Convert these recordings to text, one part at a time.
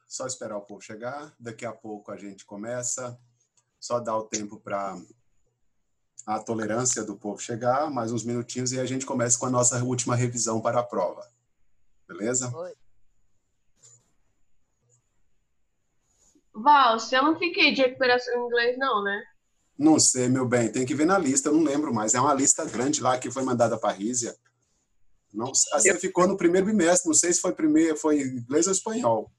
Só esperar o povo chegar. Daqui a pouco a gente começa. Só dar o tempo para a tolerância do povo chegar, mais uns minutinhos, e a gente começa com a nossa última revisão para a prova. Beleza? Oi. Val, você não fiquei de recuperação em inglês, não, né? Não sei, meu bem. Tem que ver na lista, eu não lembro mais. É uma lista grande lá que foi mandada para a Rízia. Não, você ficou no primeiro bimestre, não sei se foi inglês ou espanhol.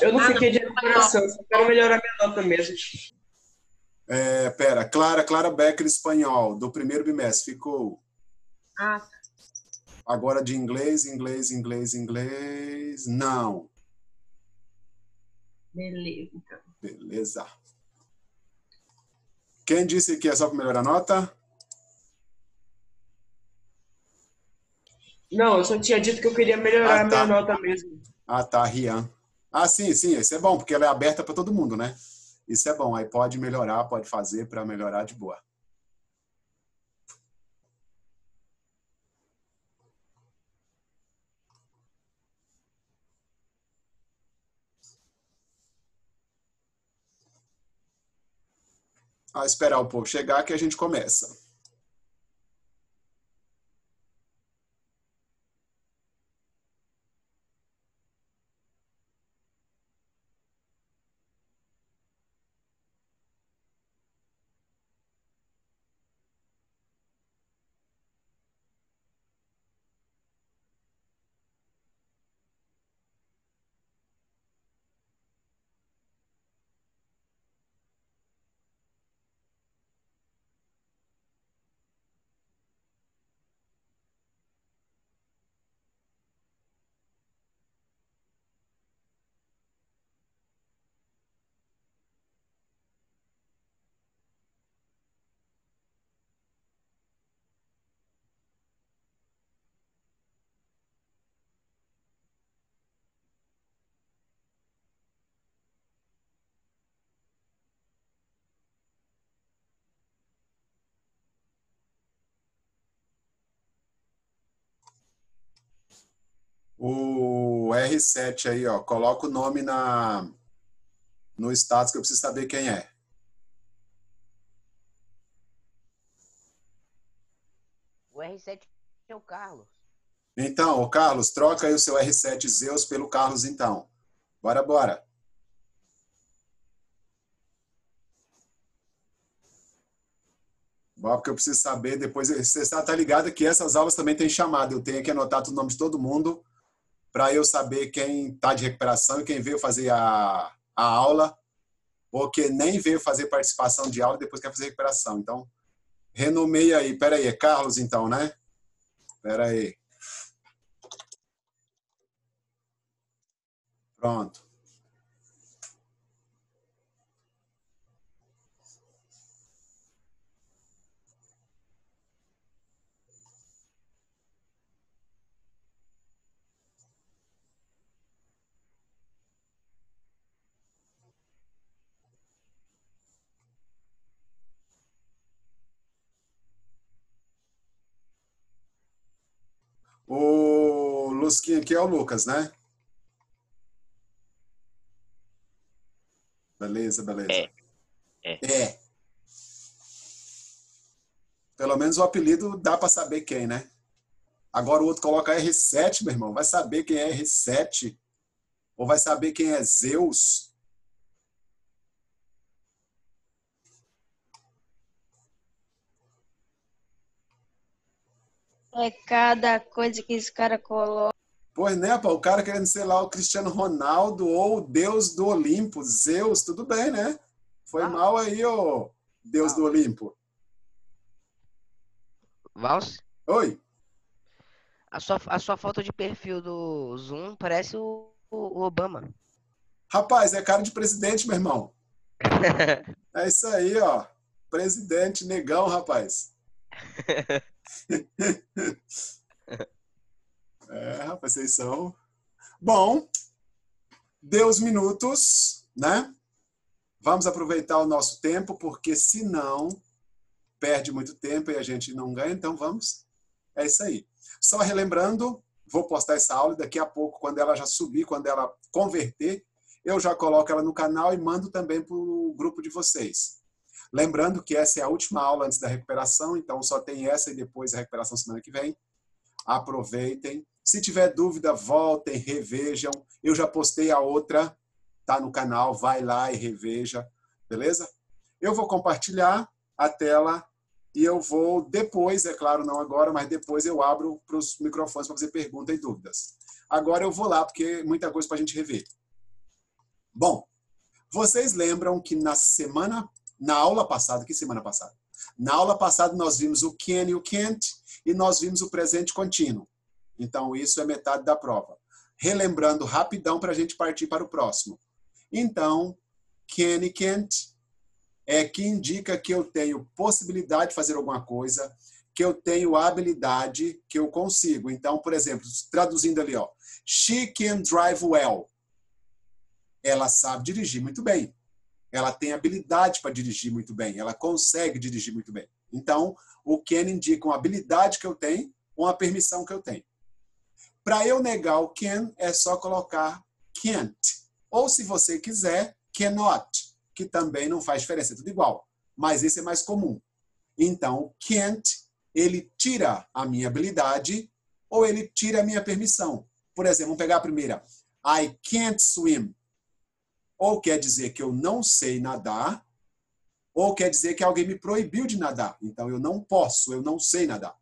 Eu não fiquei de recuperação, só quero melhorar minha nota mesmo. Pera, Clara Becker, espanhol, do primeiro bimestre, ficou. Ah, tá. Agora de inglês, não. Beleza, então. Beleza. Quem disse que é só para melhorar a nota? Não, eu só tinha dito que eu queria melhorar a minha nota mesmo. Ah, tá, Rian. Ah, sim, isso é bom, porque ela é aberta para todo mundo, né? Isso é bom, aí pode melhorar, pode fazer para melhorar de boa. Esperar o povo chegar que a gente começa. O R7 aí, ó, coloca o nome no status que eu preciso saber quem é. O R7 é o Carlos. Então, o Carlos, troca aí o seu R7 Zeus pelo Carlos, então. Bora. Bora, porque eu preciso saber depois. Você está ligado que essas aulas também tem chamada. Eu tenho que anotar o nome de todo mundo para eu saber quem está de recuperação e quem veio fazer a aula, porque nem veio fazer participação de aula e depois quer fazer recuperação. Então, renomeia aí. Pera aí, é Carlos, então, né? Pera aí. Pronto. O Lusquinha aqui é o Lucas, né? Beleza. É. Pelo menos o apelido dá para saber quem, né? Agora o outro coloca R7, meu irmão. Vai saber quem é R7? Ou vai saber quem é Zeus? É cada coisa que esse cara coloca. Pois né, pô, o cara querendo ser lá o Cristiano Ronaldo ou o Deus do Olimpo, Zeus, tudo bem, né? Foi mal aí, ô Deus do Olimpo. Vals, Oi? a sua foto de perfil do Zoom parece o Obama. Rapaz, é cara de presidente, meu irmão. É isso aí, ó. Presidente negão, rapaz. Rapaz, vocês são... Bom, deu os minutos, né? Vamos aproveitar o nosso tempo, porque senão perde muito tempo e a gente não ganha, então vamos. É isso aí. Só relembrando, vou postar essa aula e daqui a pouco, quando ela já subir, quando ela converter, eu já coloco ela no canal e mando também para o grupo de vocês. Lembrando que essa é a última aula antes da recuperação, então só tem essa e depois a recuperação semana que vem. Aproveitem. Se tiver dúvida, voltem, revejam. Eu já postei a outra, tá no canal, vai lá e reveja, beleza? Eu vou compartilhar a tela e eu vou depois, é claro, não agora, mas depois eu abro para os microfones para fazer perguntas e dúvidas. Agora eu vou lá, porque é muita coisa para a gente rever. Bom, vocês lembram que na aula passada, que semana passada? Na aula passada nós vimos o can e o can't e nós vimos o presente contínuo. Então isso é metade da prova. Relembrando rapidão para a gente partir para o próximo. Então, can e can't é que indica que eu tenho possibilidade de fazer alguma coisa, que eu tenho habilidade, que eu consigo. Então, por exemplo, traduzindo ali, ó, she can drive well. Ela sabe dirigir muito bem. Ela tem habilidade para dirigir muito bem. Ela consegue dirigir muito bem. Então, o can indica uma habilidade que eu tenho, uma permissão que eu tenho. Para eu negar o can, é só colocar can't. Ou, se você quiser, cannot, que também não faz diferença, é tudo igual. Mas esse é mais comum. Então, can't, ele tira a minha habilidade ou ele tira a minha permissão. Por exemplo, vamos pegar a primeira. I can't swim. Ou quer dizer que eu não sei nadar, ou quer dizer que alguém me proibiu de nadar. Então, eu não posso, eu não sei nadar.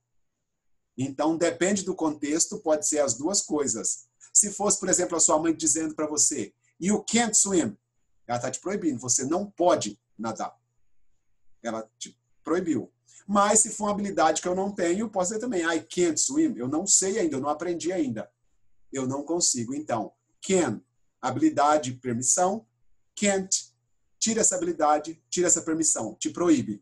Então, depende do contexto, pode ser as duas coisas. Se fosse, por exemplo, a sua mãe dizendo para você, you can't swim, ela está te proibindo, você não pode nadar. Ela te proibiu. Mas se for uma habilidade que eu não tenho, posso dizer também, I can't swim, eu não sei ainda, eu não aprendi ainda. Eu não consigo. Então, can, habilidade, permissão, can't, tira essa habilidade, tira essa permissão, te proíbe.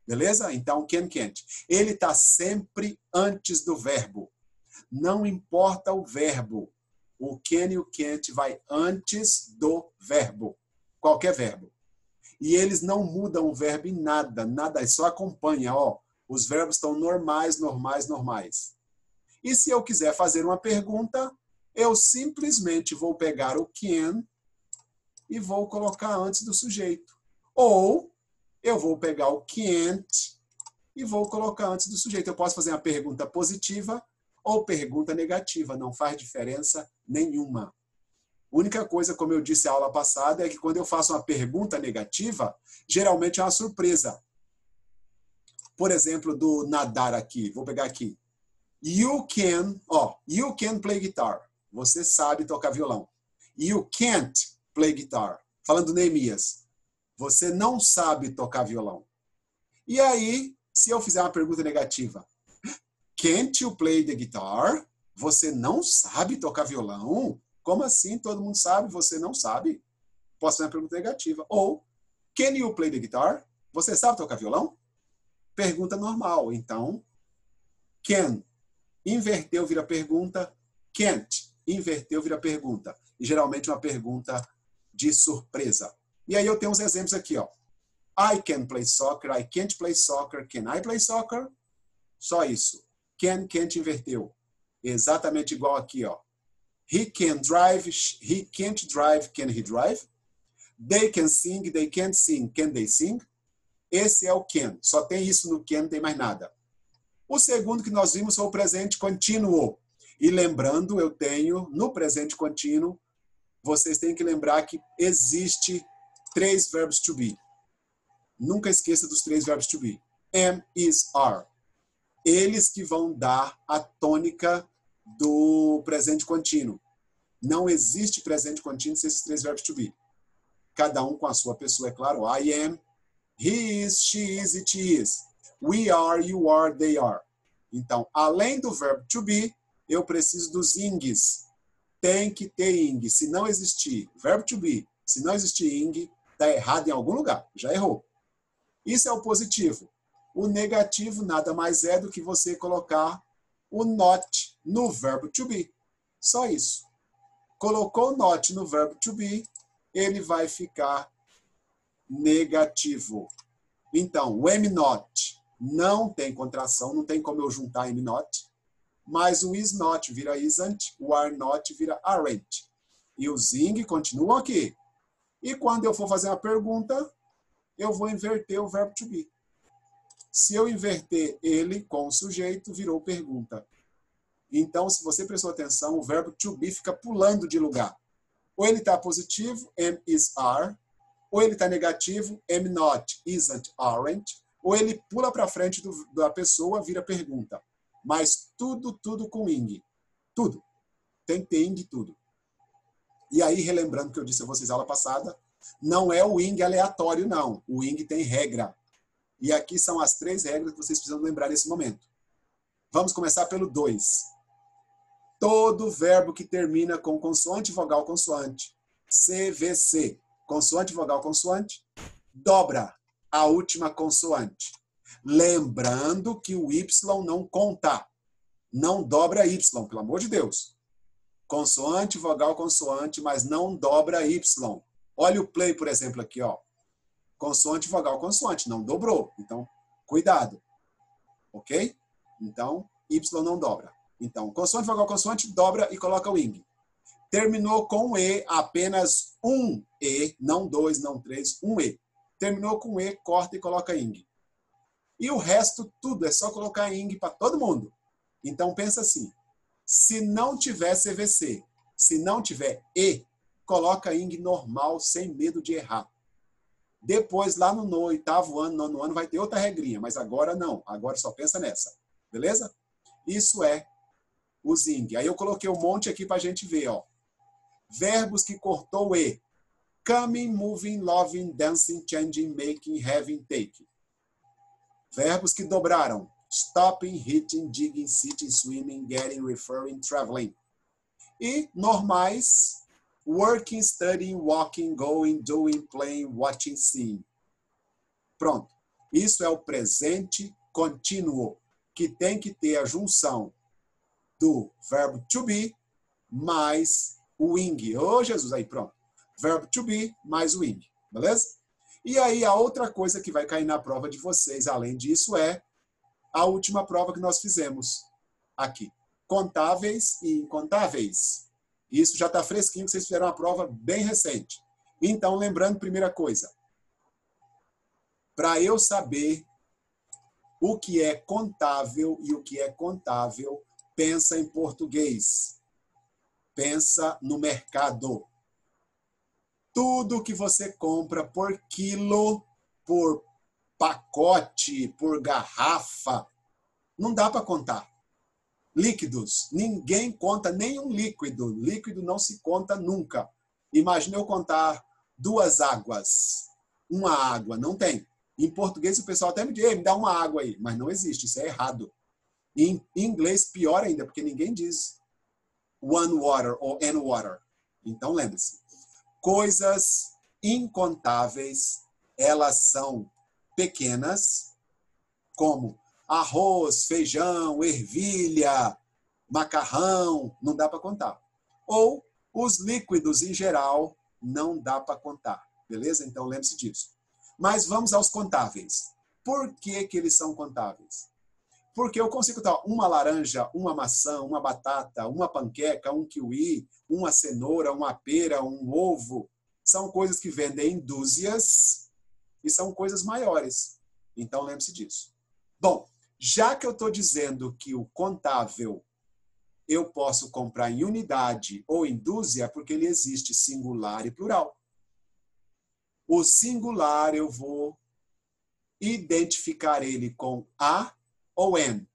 Beleza? Então, can, can't. Ele está sempre antes do verbo. Não importa o verbo. O can e o can't vai antes do verbo. Qualquer verbo. E eles não mudam o verbo em nada. Nada, só acompanha. Ó, os verbos estão normais, normais, normais. E se eu quiser fazer uma pergunta, eu simplesmente vou pegar o can e vou colocar antes do sujeito. Ou eu vou pegar o can't e vou colocar antes do sujeito. Eu posso fazer uma pergunta positiva ou pergunta negativa. Não faz diferença nenhuma. A única coisa, como eu disse na aula passada, é que quando eu faço uma pergunta negativa, geralmente é uma surpresa. Por exemplo, do nadar aqui. Vou pegar aqui. You can play guitar. Você sabe tocar violão. You can't play guitar. Falando do Neemias. Você não sabe tocar violão. E aí, se eu fizer uma pergunta negativa, can't you play the guitar? Você não sabe tocar violão? Como assim? Todo mundo sabe, você não sabe? Posso fazer uma pergunta negativa. Ou, can you play the guitar? Você sabe tocar violão? Pergunta normal. Então, can. Inverteu, vira pergunta. Can't. Inverteu, vira pergunta. E geralmente uma pergunta de surpresa. E aí eu tenho uns exemplos aqui, ó. I can play soccer, I can't play soccer, can I play soccer? Só isso. Can, can't, inverteu. Exatamente igual aqui, ó. He can drive, he can't drive, can he drive? They can sing, they can't sing, can they sing? Esse é o can. Só tem isso no can, não tem mais nada. O segundo que nós vimos foi o presente contínuo. E lembrando, eu tenho no presente contínuo, vocês têm que lembrar que existe 3 verbos to be. Nunca esqueça dos 3 verbos to be. Am, is, are. Eles que vão dar a tônica do presente contínuo. Não existe presente contínuo sem esses 3 verbos to be. Cada um com a sua pessoa, é claro. I am, he is, she is, it is. We are, you are, they are. Então, além do verbo to be, eu preciso dos ings. Tem que ter ing. Se não existir verbo to be, se não existir ing, está errado em algum lugar. Já errou. Isso é o positivo. O negativo nada mais é do que você colocar o not no verbo to be. Só isso. Colocou o not no verbo to be, ele vai ficar negativo. Então, o am not não tem contração, não tem como eu juntar am not, mas o is not vira isn't, o are not vira aren't. E os ing continuam aqui. E quando eu for fazer uma pergunta, eu vou inverter o verbo to be. Se eu inverter ele com o sujeito, virou pergunta. Então, se você prestou atenção, o verbo to be fica pulando de lugar. Ou ele está positivo, am, is, are. Ou ele está negativo, am not, isn't, aren't. Ou ele pula para frente da pessoa, vira pergunta. Mas tudo com ing. Tudo. Tem que ter ing tudo. E aí, relembrando que eu disse a vocês na aula passada, não é o ing aleatório, não. O ing tem regra. E aqui são as 3 regras que vocês precisam lembrar nesse momento. Vamos começar pelo 2. Todo verbo que termina com consoante, vogal, consoante, CVC, consoante, vogal, consoante, dobra a última consoante. Lembrando que o Y não conta. Não dobra Y, pelo amor de Deus. Consoante, vogal, consoante, mas não dobra Y. Olha o play, por exemplo, aqui, ó. Consoante, vogal, consoante. Não dobrou. Então, cuidado. Ok? Então, Y não dobra. Então, consoante, vogal, consoante, dobra e coloca o ing. Terminou com E, apenas um E, não 2, não 3, um E. Terminou com E, corta e coloca ing. E o resto, tudo, é só colocar ing para todo mundo. Então, pensa assim. Se não tiver CVC, se não tiver E, coloca ing normal, sem medo de errar. Depois, lá no 8º ano, 9º ano, vai ter outra regrinha, mas agora não. Agora só pensa nessa. Beleza? Isso é o ing. Aí eu coloquei um monte aqui para a gente ver, ó. Verbos que cortou E. Coming, moving, loving, dancing, changing, making, having, taking. Verbos que dobraram. Stopping, hitting, digging, sitting, swimming, getting, referring, traveling. E normais. Working, studying, walking, going, doing, playing, watching, seeing. Pronto. Isso é o presente contínuo, que tem que ter a junção do verbo to be mais o ing. Ô, Jesus, aí pronto. Verbo to be mais o ing. Beleza? E aí a outra coisa que vai cair na prova de vocês, além disso, é a última prova que nós fizemos aqui. Contáveis e incontáveis. Isso já está fresquinho, que vocês fizeram uma prova bem recente. Então, lembrando, primeira coisa. Para eu saber o que é contável e o que é contável, pensa em português. Pensa no mercado. Tudo que você compra por quilo, por pacote, por garrafa, não dá para contar. Líquidos. Ninguém conta nenhum líquido. Líquido não se conta nunca. Imagina eu contar 2 águas. Uma água. Não tem. Em português o pessoal até me diz, me dá uma água aí. Mas não existe. Isso é errado. Em inglês, pior ainda, porque ninguém diz one water ou an water. Então, lembre-se. Coisas incontáveis, elas são pequenas, como arroz, feijão, ervilha, macarrão, não dá para contar. Ou os líquidos em geral, não dá para contar. Beleza? Então lembre-se disso. Mas vamos aos contáveis. Por que que eles são contáveis? Porque eu consigo dar uma laranja, uma maçã, uma batata, uma panqueca, um kiwi, uma cenoura, uma pera, um ovo. São coisas que vendem em dúzias e são coisas maiores. Então lembre-se disso. Bom, já que eu estou dizendo que o contável eu posso comprar em unidade ou em dúzia, porque ele existe singular e plural. O singular eu vou identificar ele com a ou an.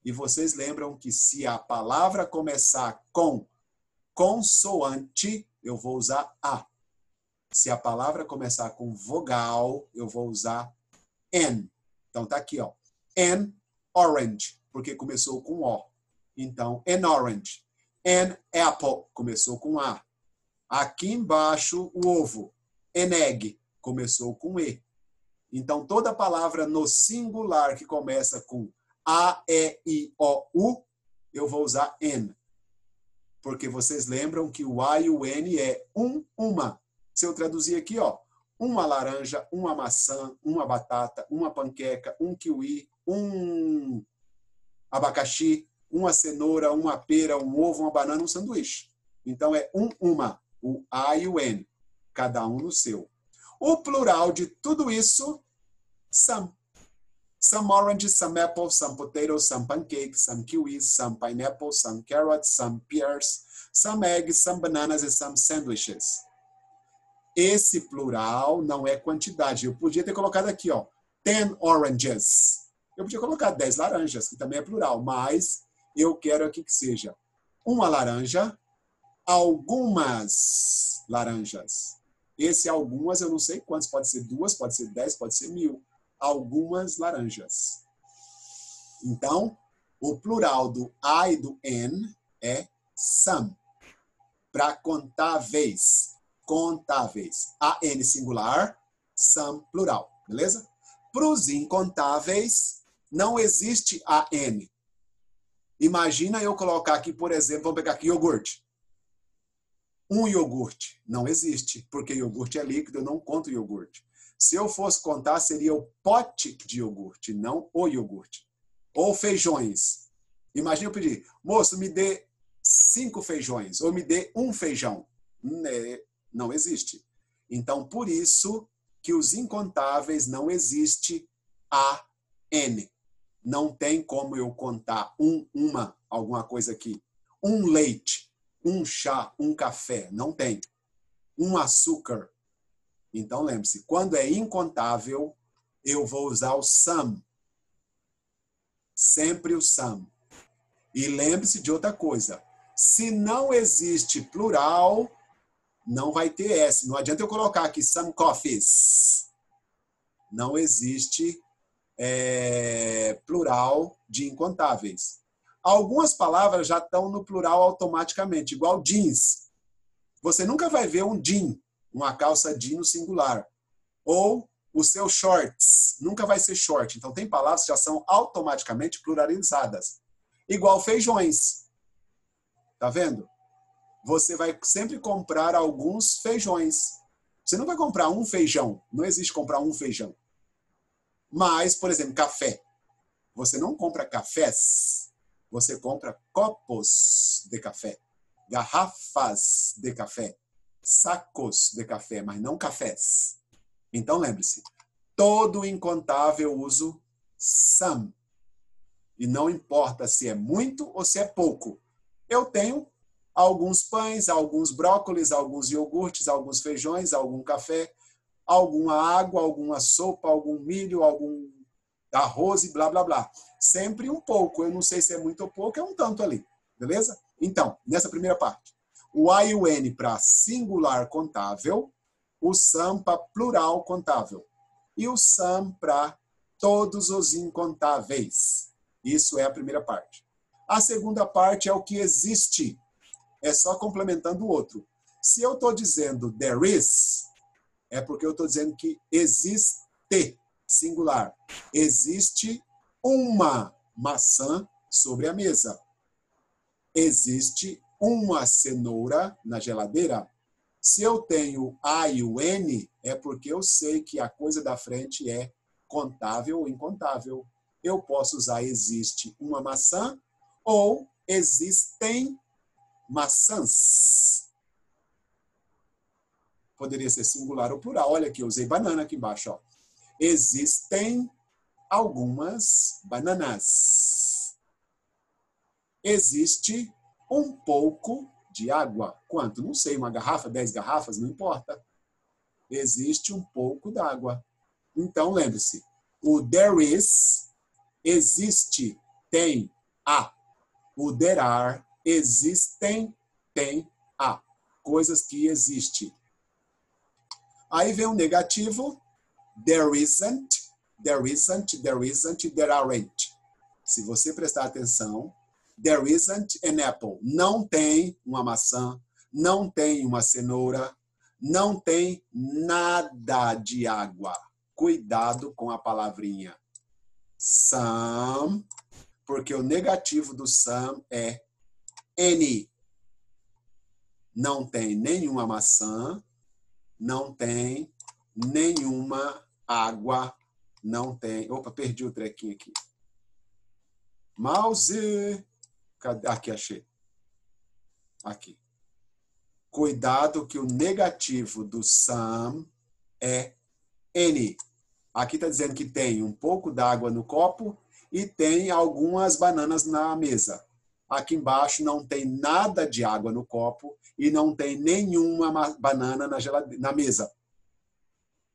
E vocês lembram que se a palavra começar com consoante, eu vou usar a. Se a palavra começar com vogal, eu vou usar an. Então tá aqui, ó. An orange, porque começou com O. Então, an orange. An apple, começou com A. Aqui embaixo, o ovo. An egg, começou com E. Então, toda palavra no singular que começa com A, E, I, O, U, eu vou usar an. Porque vocês lembram que o A e o N é uma. Se eu traduzir aqui, ó, uma laranja, uma maçã, uma batata, uma panqueca, um kiwi, um abacaxi, uma cenoura, uma pera, um ovo, uma banana, um sanduíche. Então, é uma. O A e o N. cada um no seu. O plural de tudo isso, some. Some oranges, some apples, some potatoes, some pancakes, some kiwis, some pineapples, some carrots, some pears, some eggs, some bananas and some sandwiches. Esse plural não é quantidade. Eu podia ter colocado aqui, ó, 10 oranges. Eu podia colocar 10 laranjas, que também é plural, mas eu quero aqui que seja uma laranja, algumas laranjas. Esse algumas, eu não sei quantos, pode ser 2, pode ser 10, pode ser 1000. Algumas laranjas. Então, o plural do I e do N é some. Para contáveis. Contáveis. A-N singular, some plural. Beleza? Para os incontáveis, não existe A-N. Imagina eu colocar aqui, por exemplo, vamos pegar aqui iogurte. Um iogurte. Não existe, porque iogurte é líquido, eu não conto iogurte. Se eu fosse contar, seria o pote de iogurte, não o iogurte. Ou feijões. Imagina eu pedir, moço, me dê 5 feijões, ou me dê um feijão. Não existe. Então, por isso que os incontáveis não existe A-N. Não tem como eu contar alguma coisa aqui. Um leite, um chá, um café. Não tem. Um açúcar. Então, lembre-se, quando é incontável, eu vou usar o some. Sempre o some. E lembre-se de outra coisa. Se não existe plural, não vai ter S. Não adianta eu colocar aqui some coffees. Não existe plural de incontáveis. Algumas palavras já estão no plural automaticamente, igual jeans. Você nunca vai ver um jean, uma calça jean no singular. Ou o seu shorts, nunca vai ser short. Então, tem palavras que já são automaticamente pluralizadas. Igual feijões. Tá vendo? Você vai sempre comprar alguns feijões. Você não vai comprar um feijão. Não existe comprar um feijão. Mas, por exemplo, café. Você não compra cafés. Você compra copos de café. Garrafas de café. Sacos de café, mas não cafés. Então, lembre-se. Todo incontável uso some. E não importa se é muito ou se é pouco. Eu tenho alguns pães, alguns brócolis, alguns iogurtes, alguns feijões, algum café, alguma água, alguma sopa, algum milho, algum arroz e blá, blá, blá. Sempre um pouco. Eu não sei se é muito ou pouco, é um tanto ali. Beleza? Então, nessa primeira parte. O I e o N para singular contável, o some para plural contável. E o some para todos os incontáveis. Isso é a primeira parte. A segunda parte é o que existe. É só complementando o outro. Se eu estou dizendo there is, é porque eu estou dizendo que existe, singular. Existe uma maçã sobre a mesa. Existe uma cenoura na geladeira. Se eu tenho A e o N, é porque eu sei que a coisa da frente é contável ou incontável. Eu posso usar existe uma maçã ou existem maçãs. Poderia ser singular ou plural. Olha aqui, eu usei banana aqui embaixo. Ó. Existem algumas bananas. Existe um pouco de água. Quanto? Não sei, uma garrafa, 10 garrafas, não importa. Existe um pouco d'água. Então, lembre-se, o there is, existe, tem, há. O there are, existem, tem, há. Coisas que existem. Aí vem o negativo, there isn't, there isn't, there isn't, there aren't. Se você prestar atenção, there isn't an apple. Não tem uma maçã, não tem uma cenoura, não tem nada de água. Cuidado com a palavrinha some, porque o negativo do some é any. Não tem nenhuma maçã, não tem nenhuma água, não tem... Opa, perdi o trequinho aqui. Mouse... Cadê? Aqui, achei. Aqui. Cuidado que o negativo do some é any. Aqui está dizendo que tem um pouco d'água no copo e tem algumas bananas na mesa. Aqui embaixo não tem nada de água no copo e não tem nenhuma banana na mesa.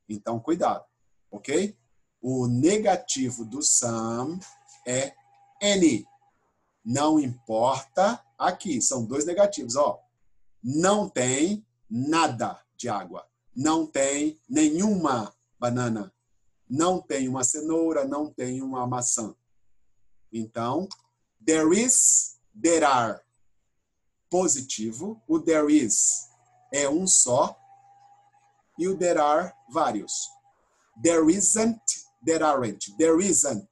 Então, cuidado, ok? O negativo do some é any. Não importa. Aqui, são dois negativos, ó. Não tem nada de água. Não tem nenhuma banana. Não tem uma cenoura, não tem uma maçã. Então, there is, there are. Positivo. O there is é um só. E o there are, vários. There isn't, there aren't. There isn't,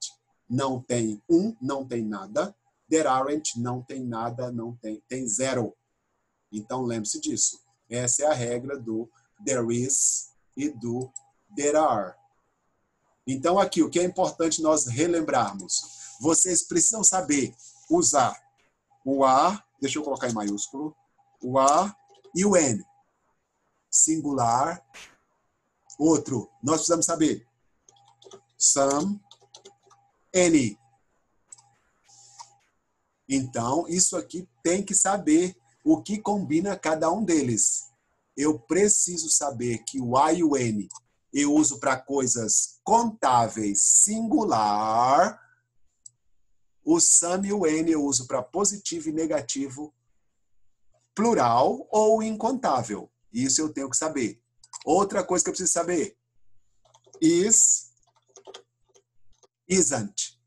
não tem não tem nada. There aren't, não tem nada, não tem zero. Então, lembre-se disso. Essa é a regra do there is e do there are. Então, aqui, o que é importante nós relembrarmos? Vocês precisam saber usar o a, deixa eu colocar em maiúsculo, o a e o n. Singular. Outro, nós precisamos saber some, any. Então, isso aqui tem que saber o que combina cada um deles. Eu preciso saber que o a e o n eu uso para coisas contáveis singular. O some e o n eu uso para positivo e negativo plural ou incontável. Isso eu tenho que saber. Outra coisa que eu preciso saber. Is, isn't.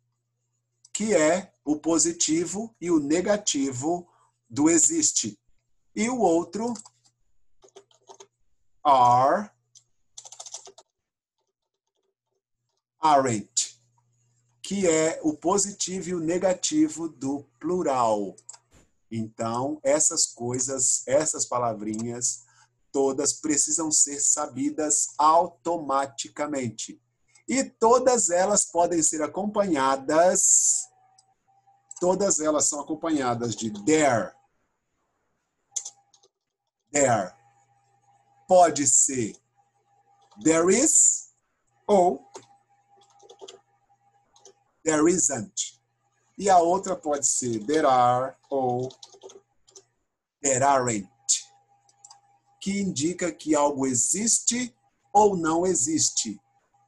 Que é o positivo e o negativo do existe. E o outro, are, aren't. Que é o positivo e o negativo do plural. Então, essas coisas, essas palavrinhas, todas precisam ser sabidas automaticamente. E todas elas podem ser acompanhadas, todas elas são acompanhadas de there. There. Pode ser there is ou there isn't. E a outra pode ser there are ou there aren't. Que indica que algo existe ou não existe.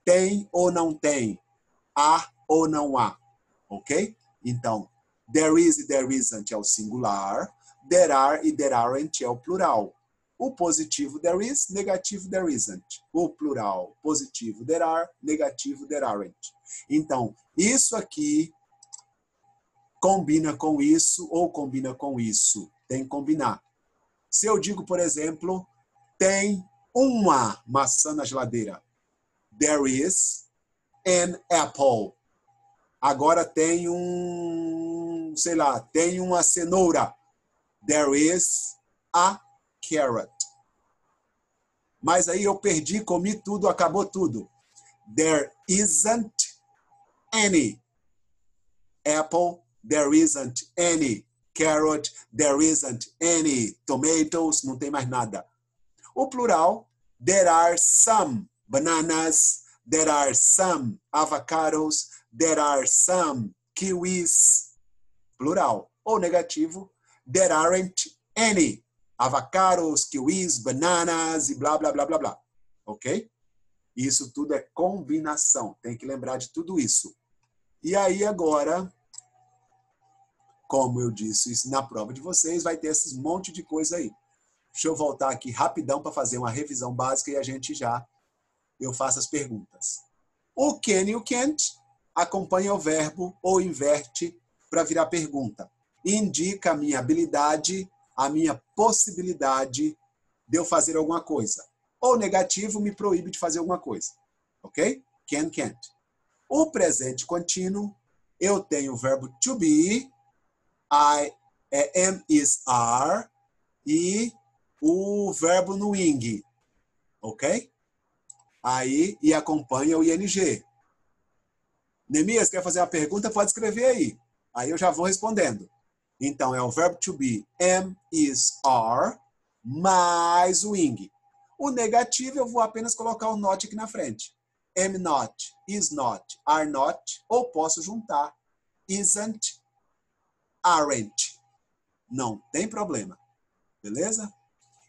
Tem ou não tem. Há ou não há. Ok? Então, there is e there isn't é o singular. There are e there aren't é o plural. O positivo there is, negativo there isn't. O plural positivo there are, negativo there aren't. Então, isso aqui combina com isso ou combina com isso. Tem que combinar. Se eu digo, por exemplo, tem uma maçã na geladeira. There is an apple. Agora tem sei lá, tem uma cenoura. There is a carrot. Mas aí eu perdi, comi tudo, acabou tudo. There isn't any apple. There isn't any carrot. There isn't any tomatoes. Não tem mais nada. O plural, there are some bananas. There are some avocados. There are some kiwis. Plural. Ou negativo, there aren't any avocados, kiwis, bananas e blá, blá, blá, blá, blá. Ok? Isso tudo é combinação. Tem que lembrar de tudo isso. E aí agora, como eu disse, isso na prova de vocês vai ter esses monte de coisa aí. Deixa eu voltar aqui rapidão para fazer uma revisão básica e eu faço as perguntas. O can e o can't acompanha o verbo ou inverte para virar pergunta. Indica a minha habilidade, a minha possibilidade de eu fazer alguma coisa. Ou negativo me proíbe de fazer alguma coisa. Ok? Can, can't. O presente contínuo, eu tenho o verbo to be, I, am, is, are, e o verbo no ing. Ok? Aí, e acompanha o ing. Neemias, quer fazer uma pergunta? Pode escrever aí. Aí eu já vou respondendo. Então, é o verbo to be, am, is, are, mais o ing. O negativo eu vou apenas colocar o not aqui na frente. Am not, is not, are not, ou posso juntar isn't, aren't. Não tem problema. Beleza?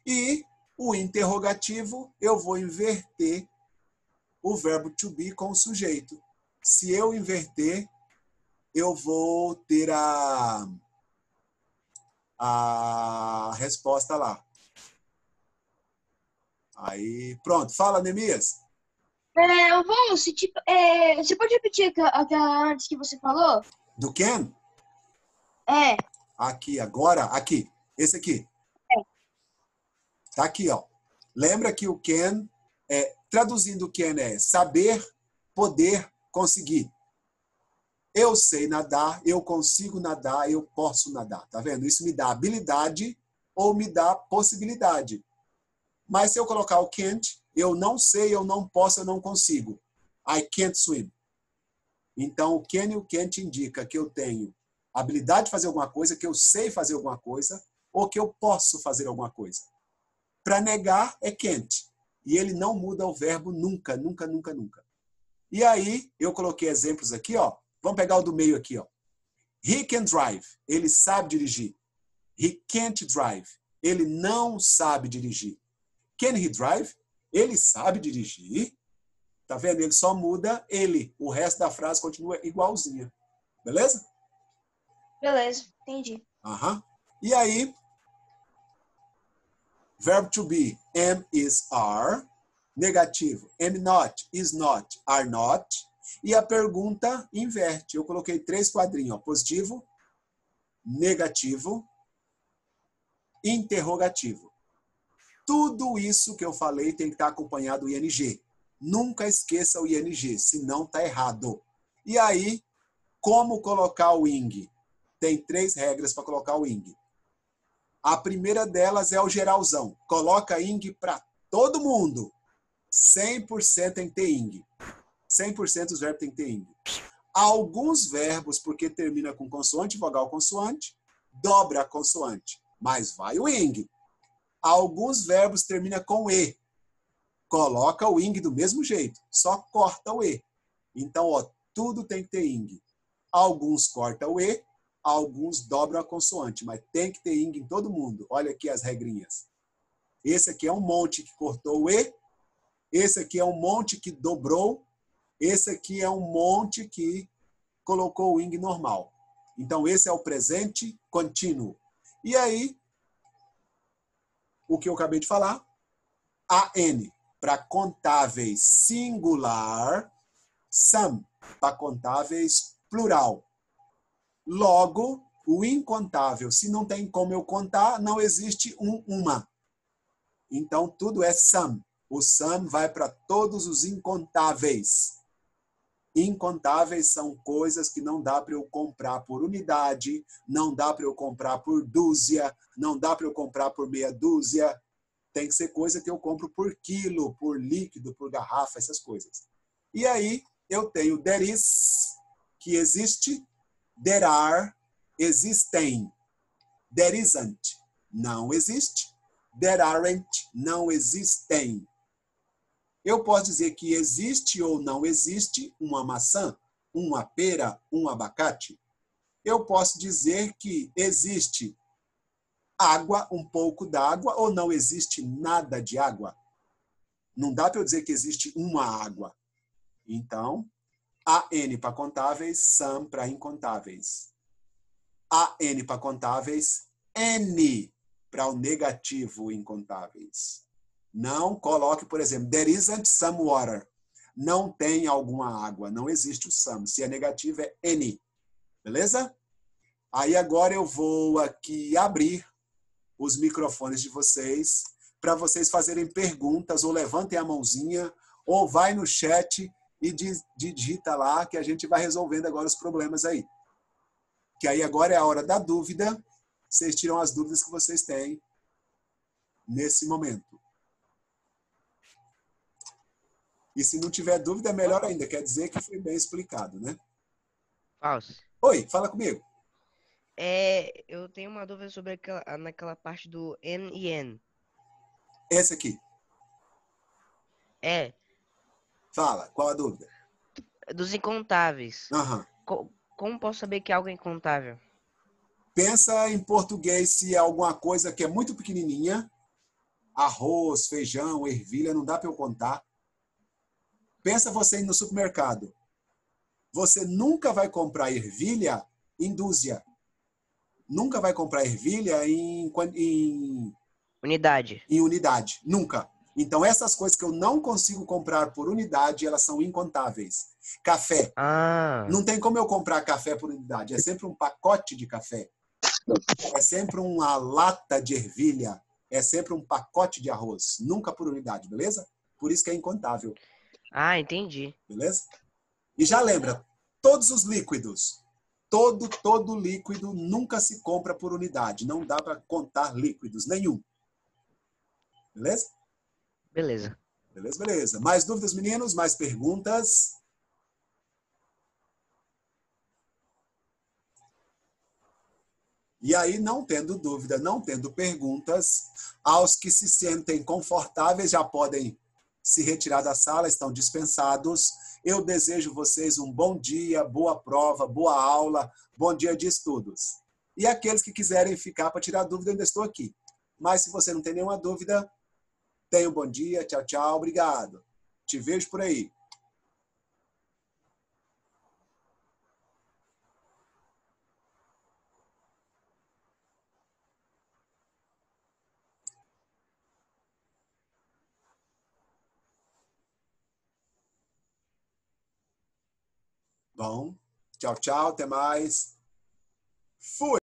E o interrogativo eu vou inverter o verbo to be com o sujeito. Se eu inverter, eu vou ter a resposta lá. Aí, pronto. Fala, Neemias. Você pode repetir aquela antes que você falou? Do Ken? É. Aqui, agora, aqui. Esse aqui. Tá aqui, ó. Lembra que o Ken, traduzindo o Ken é saber, poder, conseguir. Eu sei nadar, eu consigo nadar, eu posso nadar. Tá vendo? Isso me dá habilidade ou me dá possibilidade. Mas se eu colocar o can't, eu não sei, eu não posso, eu não consigo. I can't swim. Então, o can e o can't indica que eu tenho habilidade de fazer alguma coisa, que eu sei fazer alguma coisa, ou que eu posso fazer alguma coisa. Para negar é can't. E ele não muda o verbo nunca, nunca, nunca, nunca. E aí, eu coloquei exemplos aqui, ó. Vamos pegar o do meio aqui, ó. He can drive. Ele sabe dirigir. He can't drive. Ele não sabe dirigir. Can he drive? Ele sabe dirigir. Tá vendo? Ele só muda ele. O resto da frase continua igualzinha. Beleza? Beleza, entendi. Aham. E aí, verbo to be, am, is, are. Negativo, am not, is not, are not. E a pergunta inverte. Eu coloquei 3 quadrinhos. Ó. Positivo, negativo, interrogativo. Tudo isso que eu falei tem que estar acompanhado do ing. Nunca esqueça o ing, senão está errado. E aí, como colocar o ing? Tem 3 regras para colocar o ing. A primeira delas é o geralzão. Coloca ing para todo mundo. 100% tem que ter ing. 100% os verbos tem que ter ing. Alguns verbos, porque termina com consoante, vogal, consoante, dobra a consoante. Mas vai o ing. Alguns verbos terminam com e. Coloca o ing do mesmo jeito. Só corta o e. Então, ó, tudo tem que ter ing. Alguns cortam o e, alguns dobram a consoante. Mas tem que ter ing em todo mundo. Olha aqui as regrinhas. Esse aqui é um monte que cortou o e. Esse aqui é um monte que dobrou. Esse aqui é um monte que colocou o ing normal. Então, esse é o presente contínuo. E aí, o que eu acabei de falar, AN para contáveis singular, some para contáveis plural. Logo, o incontável, se não tem como eu contar, não existe uma. Então, tudo é some. O some vai para todos os incontáveis. Incontáveis são coisas que não dá para eu comprar por unidade, não dá para eu comprar por dúzia, não dá para eu comprar por meia dúzia. Tem que ser coisa que eu compro por quilo, por líquido, por garrafa, essas coisas. E aí eu tenho there is, que existe, there are, existem. There isn't, não existe. There aren't, não existem. Eu posso dizer que existe ou não existe uma maçã, uma pera, um abacate. Eu posso dizer que existe água, um pouco d'água, ou não existe nada de água. Não dá para eu dizer que existe uma água. Então, AN para contáveis, some para incontáveis. AN para contáveis, N para o negativo incontáveis. Não coloque, por exemplo, there isn't some water. Não tem alguma água. Não existe o some. Se é negativo, é any. Beleza? Aí agora eu vou aqui abrir os microfones de vocês para vocês fazerem perguntas, ou levantem a mãozinha, ou vai no chat e digita lá, que a gente vai resolvendo agora os problemas aí. Que aí agora é a hora da dúvida. Vocês tiram as dúvidas que vocês têm nesse momento. E se não tiver dúvida, é melhor ainda. Quer dizer que foi bem explicado, né? Falso. Oi, fala comigo. Eu tenho uma dúvida sobre naquela parte do N e N. Esse aqui. É, Fala, qual a dúvida? dos incontáveis. Aham. Como posso saber que é algo incontável? Pensa em português se é alguma coisa que é muito pequenininha. Arroz, feijão, ervilha, não dá para eu contar. Pensa você indo no supermercado. Você nunca vai comprar ervilha em dúzia. Nunca vai comprar ervilha em Unidade. unidade. Nunca. Então, essas coisas que eu não consigo comprar por unidade, elas são incontáveis. Café. Ah, Não tem como eu comprar café por unidade. É sempre um pacote de café. É sempre uma lata de ervilha. É sempre um pacote de arroz. Nunca por unidade, beleza? Por isso que é incontável, entendi. beleza? E já lembra, todos os líquidos, todo líquido nunca se compra por unidade. Não dá para contar líquidos, nenhum. Beleza? Beleza. Beleza. Mais dúvidas, meninos? Mais perguntas? E aí, não tendo dúvida, não tendo perguntas, aos que se sentem confortáveis já podem se retirar da sala, estão dispensados. Eu desejo vocês um bom dia, boa prova, boa aula, bom dia de estudos. E aqueles que quiserem ficar para tirar dúvida, eu ainda estou aqui. Mas se você não tem nenhuma dúvida, tenha um bom dia, tchau, tchau, obrigado. Te vejo por aí. Bom, tchau, tchau, até mais. Fui!